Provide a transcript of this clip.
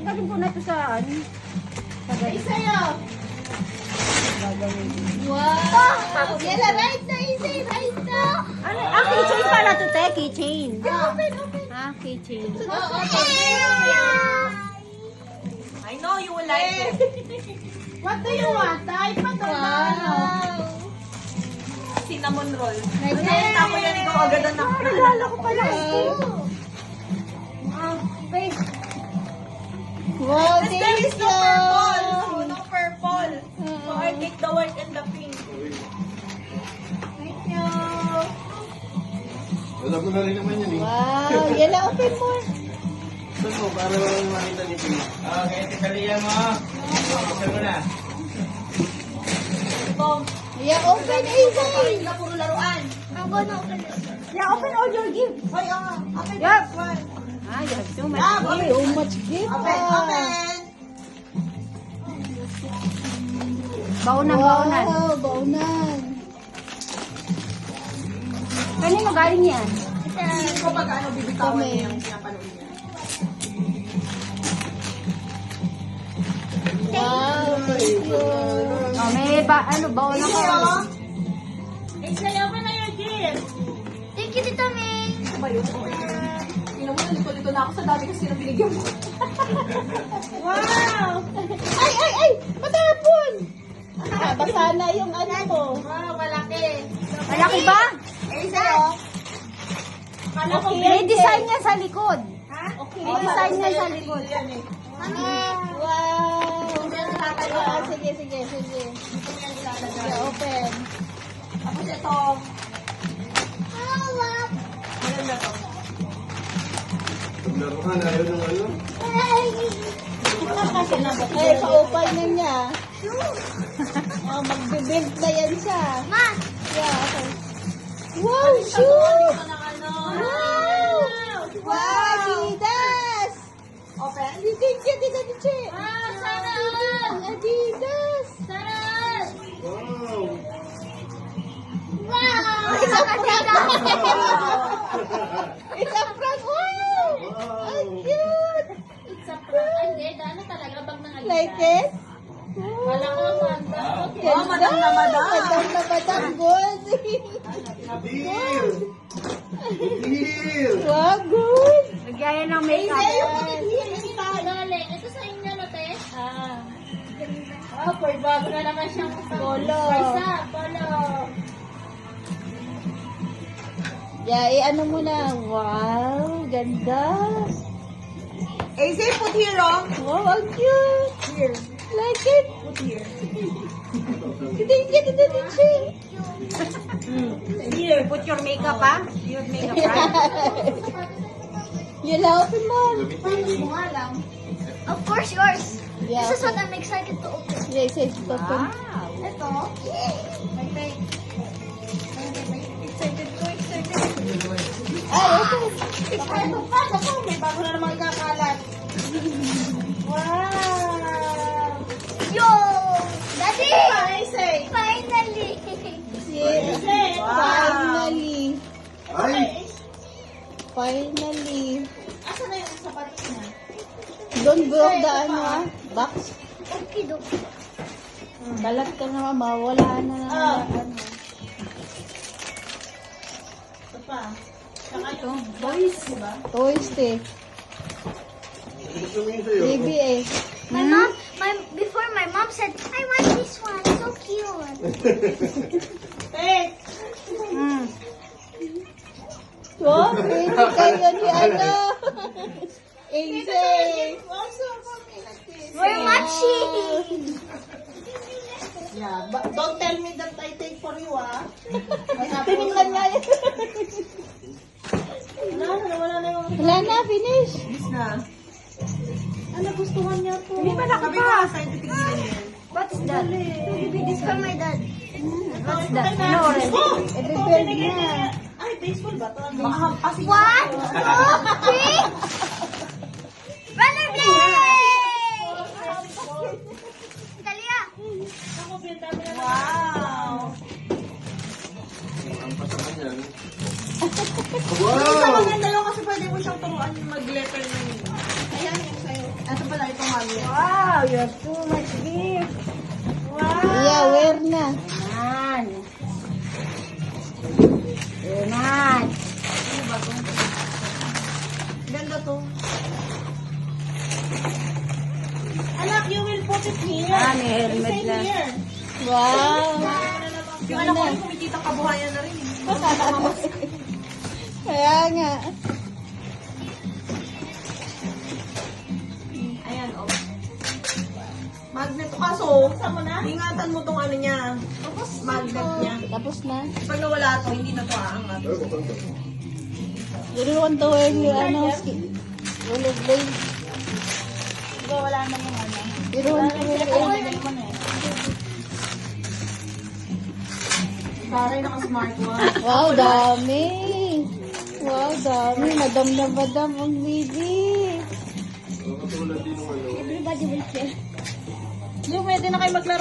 Galing ko na ito sa ano. Sa galing. Sa'yo. Gagawin. Wow! Yala, right na, easy, right na. Ano? Ah, keychain pala to, te. Keychain. Open. Ah, keychain. I know you will like it. What do you want? Type pa to na. Cinnamon roll. Like Nakita ko yan, ikaw agad ang Naalala ko pala. Wow, There thank is no you. purple. So, no purple. So, I take the white and the pink. Thank you. Alam mo na rin naman yan eh. Wow, yala, open mo. Saan mo? Para walang makita ni Pino. Okay, tikaliyan mo. Saan mo na? Ito. Yeah, open, easy. Na puro laruan. I'm gonna open it. Yeah, open all your gifts. Hoy, open Yup. this one. Ah, you have so much. So much gift. Open. Baunan, baunan. Wow, baunan. Kanino galing yan? Hindi ko pag ano bibitawan niya yung pinapanood niya. Wow, thank you. Oh, may baunan ko. Open na your gift. Thank you, Tita May. Ano ba yun? Tingnan mo, nalito-lito na ako sa dami kasi nang binigyan mo. Wow! Ay! Matapon! Basa na yung ano mo. Wow, malaki. Malaki ba? Eh, sa'yo? Kala ko May design niya sa likod. Ha? Okay. May design niya sa likod. Yan eh. Wow! Hindi yan nilalagay. Ah, sige. Hindi yan nilalagay. Sige, open. Tapos ito. Maganda to. Paglaruan, ayaw ng ano? Ay, pa-open na niya. Oh, magbe-build na yan siya. Ma! Yeah, okay. Wow, shoe! Ito ng ano. Wow! Wow, Adidas! Open. Thank you, Tita Tiche. Ah, sana! Adidas! Sana! Wow! Wow! It's a prank! It's a prank! Wow! Ang cute! It's a prank. Ay, hindi. Ano talaga? Bag ng Adidas. Like it? Wala ko sanda. Ganda. madam na madam. Madam na madam. Gold. Deal! Deal! Wow, good. Nagyaya ng makeup. Galing. Ito sa inyo, no, te? Oh, for bago na naman siyang Polo. Parsa, polo. Yeah, ano mo na. Wow, ganda. Eh, say, put here, oh. Wow, ang cute. Here. Like it. Put here. Thank you, Tita Tiche. Here, put your makeup, ha? Your makeup, right? Yun lang, open mo. Mo nga lang. Of course, yours. Yeah, This is what okay. I'm excited to open. Yeah, say it open. Wow. Ito. Excited ko, excited. Ay, open. Ito pa, ako, may bago na naman ikakalat. Wow! Yo! Daddy! I say. Finally! Yeah. Finally. Ay! Finally. Asa na yung sapatos niya? Don't broke the ano ah. Box. Okay, do. Balat ka na mawala na. Ano. Ito pa. Saka Ito, yung boys. diba? Toys eh. Gusto mo yun sa'yo? Baby eh. My mom, before my mom said, I want this one. So cute. Hey! Mm. Wow, baby kayo ni ano. Easy. Also, something like this. We're matching. Yeah, but don't tell me that I take for you, ah. Tinignan niya yun. Wala na yung... Wala na, finish. Bis na. Ano, gustuhan niya po. Hindi pa Sabi ko, aside to tignan yan. What's that? This for my dad. What's that? Ano orange? I-build na. Ay, baseball ba ito? Makahampasin One, two, three. Rollerblade! Talia! Wow! Ang pasaman yan. Ito Wow! maganda yun kasi pwede mo siyang turuan yung mag-letter na yun. Ayan yung sa'yo. Ito pala ito. Wow, you have too much gift. Wow. Yeah, wear na. Yan. Yan. Ganda to. Anak, you will put it here. Ah, may helmet Same na. here. Wow. Yung anak ko, kumikita kabuhayan na rin. Kaya nga. Ayan, oh. Magnet to. Kaso, ingatan mo tong ano niya. Magnet niya. Tapos na. Pag nawala to, hindi na to aangat. You don't want to wear your ano, rollerblade. Diba, wala na yung ano. You don't want to wear your Bagay naka-smartwatch. Wow, dami. Wow, dami. Madam na madam ang baby. Katulad din ng ano. Everybody will share. Yung pwede na kayo maglaro.